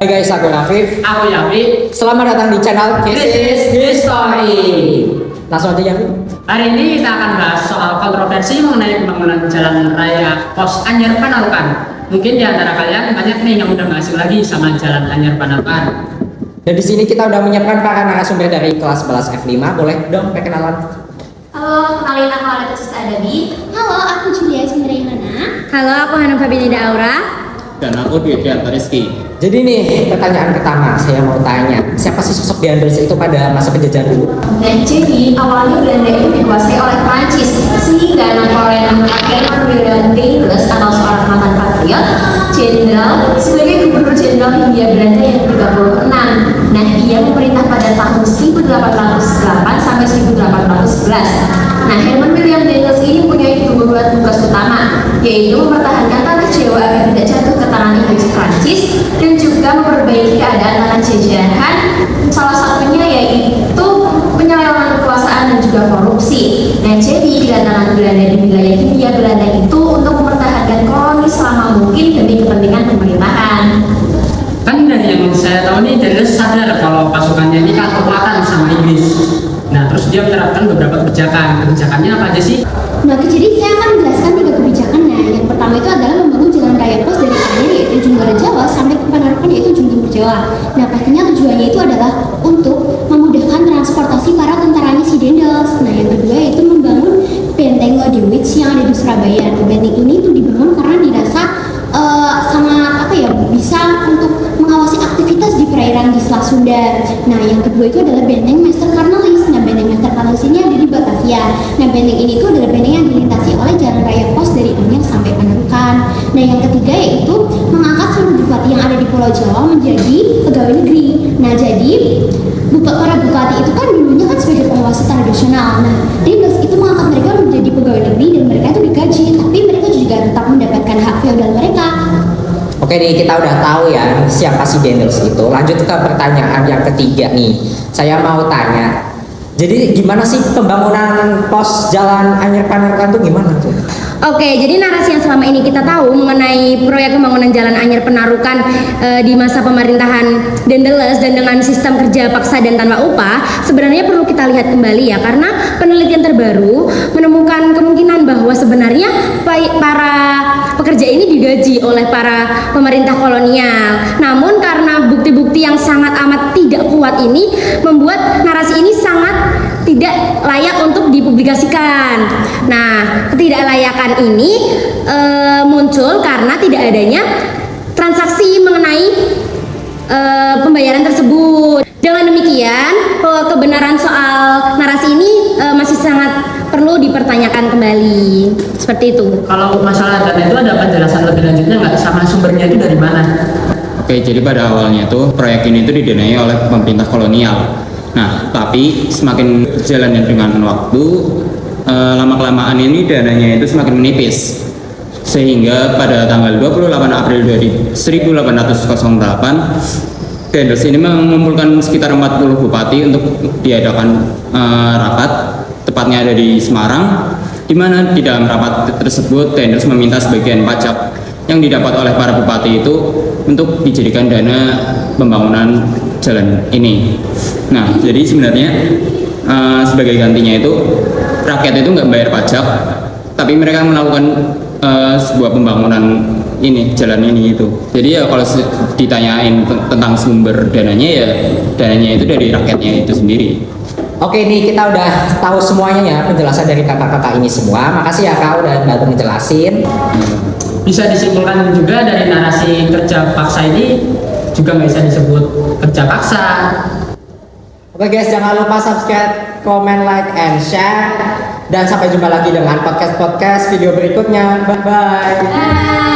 Hai guys, aku Rafif. Aku Yafi. Selamat datang di channel This is History. Langsung aja Yafi. Hari ini kita akan bahas soal kontroversi mengenai pembangunan jalan raya Pos Anyar Panarukan. Mungkin di antara kalian banyak nih yang udah nggak asing lagi sama jalan Anyar Panarukan. Dan di sini kita udah menyiapkan para narasumber dari kelas 11 F5. Boleh dong perkenalan? Halo, kenalin aku Aleta Cista Adabi. Halo, aku Julia Ismiraimana. Halo, aku Hanum Fabinida Aura. Dan aku Dwi Dianto Rizky. Jadi nih, pertanyaan pertama saya mau tanya, siapa sih sosok Deandres itu pada masa penjajahan dulu? Nah, jadi awalnya Belanda itu dikuasai oleh Prancis, sehingga Napoleon Herman Willem Deandres atau seorang mantan patriot jenderal sebagai gubernur jenderal Hindia Belanda yang ke-36. Nah, ia memerintah pada tahun 1808 sampai 1811. Nah, Herman Willem Deandres ini mempunyai dua tugas utama, yaitu mempertahankan tanah Jawa agar tidak jatuh ke tangan Inggris Prancis dan juga memperbaiki keadaan tanah jajahan. Salah satunya yaitu penyelewengan kekuasaan dan juga korupsi. Nah, jadi kedatangan Belanda di wilayah Hindia Belanda itu untuk mempertahankan koloni selama mungkin demi kepentingan pemerintahan. Kan dari yang saya tahu nih, Deandres sadar kalau pasukannya ini kalah kekuatan sama Inggris. Nah, terus dia menerapkan beberapa kebijakan. Kebijakannya apa aja sih? Nah, jadi saya akan menjelaskan 3 kebijakan. Nah, yang pertama itu adalah membangun jalan raya pos dari Anyar yaitu ujung barat Jawa sampai ke Panarukan yaitu ujung timur Jawa. Nah, pastinya tujuannya itu adalah untuk memudahkan transportasi para tentaranya si Deandres. Nah, yang kedua yaitu membangun benteng Lodewijk yang ada di Surabaya. Nah, benteng ini tuh dibangun karena dirasa sangat bisa untuk mengawasi aktivitas di perairan di Selat Sunda. Nah, yang kedua itu adalah benteng Meester Cornelis. Nah, benteng Meester Cornelis ini ada di Batavia. Nah, benteng ini itu adalah benteng yang dilintasi oleh jalan raya pos dari Anyar sampai Panarukan. Nah, yang ketiga yaitu mengangkat seluruh bupati yang ada di Pulau Jawa menjadi pegawai negeri. Nah, jadi para bupati itu kan dulunya kan sebagai penguasa tradisional. Nah, Deandres itu mengangkat mereka menjadi pegawai negeri dan mereka itu digaji, tapi mereka juga tetap mendapatkan hak feodal mereka. Oke nih, kita udah tahu ya siapa sih Deandres itu. Lanjut ke pertanyaan yang ketiga nih. Saya mau tanya, jadi gimana sih pembangunan pos jalan Anyar Panarukan tuh gimana tuh? Oke, jadi narasi yang selama ini kita tahu mengenai proyek pembangunan jalan Anyar Panarukan di masa pemerintahan Deandres dan dengan sistem kerja paksa dan tanpa upah sebenarnya perlu kita lihat kembali ya, karena penelitian terbaru menemukan kemungkinan bahwa sebenarnya para pekerja ini digaji oleh para pemerintah kolonial. Namun karena bukti-bukti yang sangat amat tidak kuat ini membuat narasi ini sangat tidak layak untuk dipublikasikan. Nah, ketidaklayakan ini muncul karena tidak adanya transaksi mengenai pembayaran tersebut. Dengan demikian, kebenaran soal narasi ini masih sangat perlu dipertanyakan kembali. Seperti itu. Kalau masalah dana itu ada penjelasan lebih lanjutnya nggak, sama sumbernya itu dari mana? Oke, jadi pada awalnya tuh proyek ini tuh didanai oleh pemerintah kolonial. Nah, tapi semakin berjalannya dengan waktu, lama-kelamaan ini dananya itu semakin menipis. Sehingga pada tanggal 28 April 1808, Deandres ini mengumpulkan sekitar 40 bupati untuk diadakan rapat, tepatnya ada di Semarang, di mana di dalam rapat tersebut Deandres meminta sebagian pajak yang didapat oleh para bupati itu untuk dijadikan dana pembangunan jalan ini. Nah, jadi sebenarnya sebagai gantinya itu rakyat itu nggak bayar pajak, tapi mereka melakukan sebuah pembangunan ini, jalan ini itu. Jadi ya kalau ditanyain tentang sumber dananya, ya dananya itu dari rakyatnya itu sendiri. Oke nih, kita udah tahu semuanya ya penjelasan dari kakak-kakak ini semua. Makasih ya kak udah bantu ngejelasin. Bisa disimpulkan juga dari narasi kerja paksa ini juga nggak bisa disebut kerja paksa. Oke guys, jangan lupa subscribe, comment, like, and share. Dan sampai jumpa lagi dengan podcast-podcast video berikutnya. Bye-bye. Bye.